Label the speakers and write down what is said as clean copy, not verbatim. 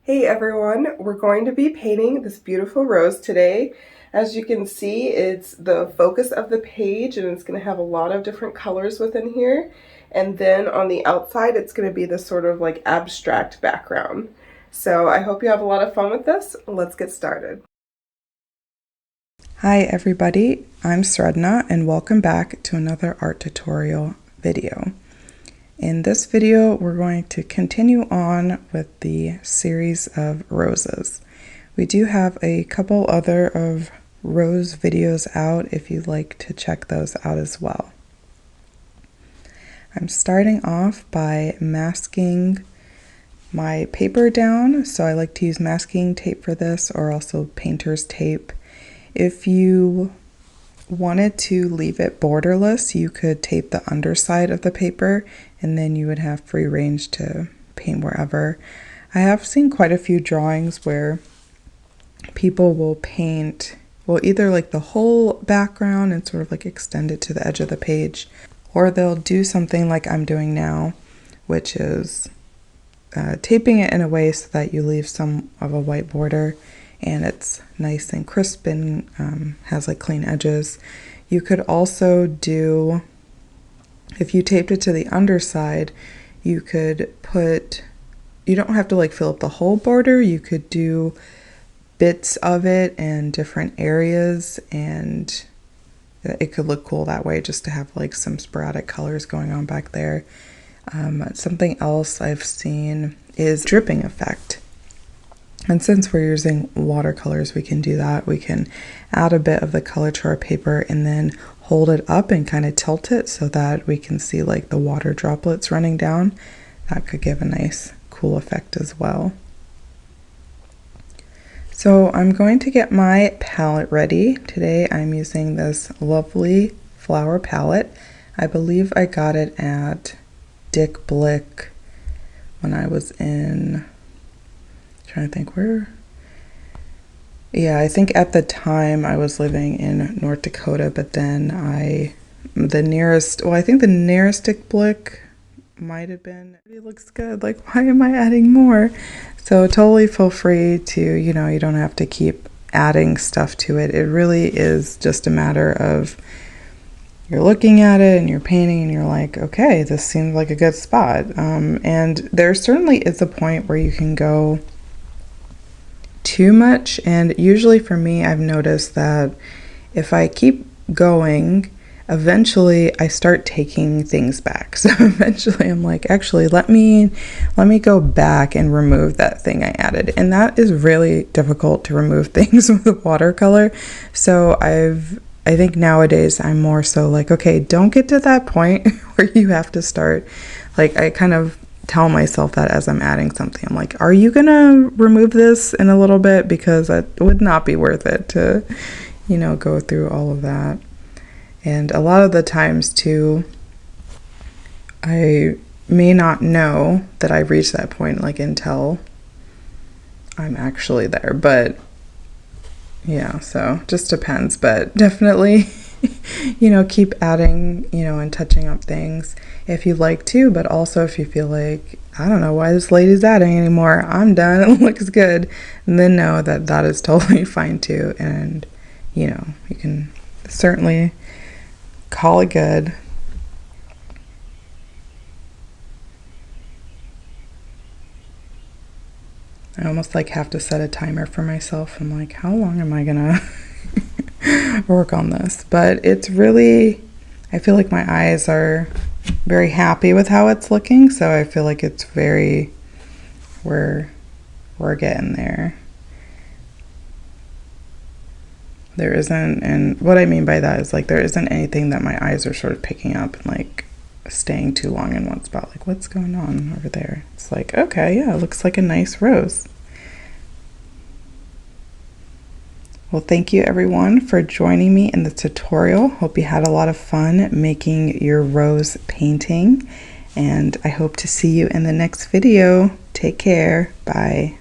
Speaker 1: Hey everyone, we're going to be painting this beautiful rose today. As you can see, it's the focus of the page and it's going to have a lot of different colors within here. And then on the outside, it's going to be this sort of like abstract background. So I hope you have a lot of fun with this. Let's get started.
Speaker 2: Hi everybody, I'm Sredna and welcome back to another art tutorial video. In this video, we're going to continue on with the series of roses. We do have a couple other of rose videos out if you'd like to check those out as well. I'm starting off by masking my paper down, so I like to use masking tape for this or also painter's tape. If you wanted to leave it borderless, you could tape the underside of the paper and then you would have free range to paint wherever. I have seen quite a few drawings where people will paint, well, either like the whole background and sort of like extend it to the edge of the page, or they'll do something like I'm doing now, which is taping it in a way so that you leave some of a white border and it's nice and crisp and has like clean edges. You could also do, if you taped it to the underside, you could put, you don't have to like fill up the whole border, you could do bits of it and different areas, and it could look cool that way just to have like some sporadic colors going on back there. Something else I've seen is dripping effect. And since we're using watercolors, we can do that. We can add a bit of the color to our paper and then hold it up and kind of tilt it so that we can see like the water droplets running down. That could give a nice, cool effect as well. So I'm going to get my palette ready. Today I'm using this lovely flower palette. I believe I got it at Dick Blick when I was in, trying to think where. Yeah, I think at the time I was living in North Dakota, but then I think the nearest Dick Blick might have been, it looks good, like why am I adding more? So totally feel free to, you don't have to keep adding stuff to it. It really is just a matter of you're looking at it and you're painting and you're like, okay, this seems like a good spot. And there certainly is a point where you can go too much, and usually for me, I've noticed that if I keep going, eventually I start taking things back. So eventually I'm like, actually let me go back and remove that thing I added, and that is really difficult to remove things with watercolor. So I think nowadays I'm more so like, okay, don't get to that point where you have to start, like I kind of tell myself that as I'm adding something. I'm like, are you gonna remove this in a little bit? Because it would not be worth it to, go through all of that. And a lot of the times too, I may not know that I've reached that point like until I'm actually there. But yeah, so just depends, but definitely keep adding, and touching up things if you'd like to, but also if you feel like, I don't know why this lady's adding anymore, I'm done, it looks good, and then know that that is totally fine too, and you can certainly call it good. I almost like have to set a timer for myself. I'm like, how long am I gonna work on this? But it's really, I feel like my eyes are very happy with how it's looking, so I feel like it's very, we're getting there. There isn't, and what I mean by that is like there isn't anything that my eyes are sort of picking up and like staying too long in one spot, like what's going on over there. It's like, okay, yeah, it looks like a nice rose. Well, thank you everyone for joining me in the tutorial. Hope you had a lot of fun making your rose painting, and I hope to see you in the next video. Take care. Bye.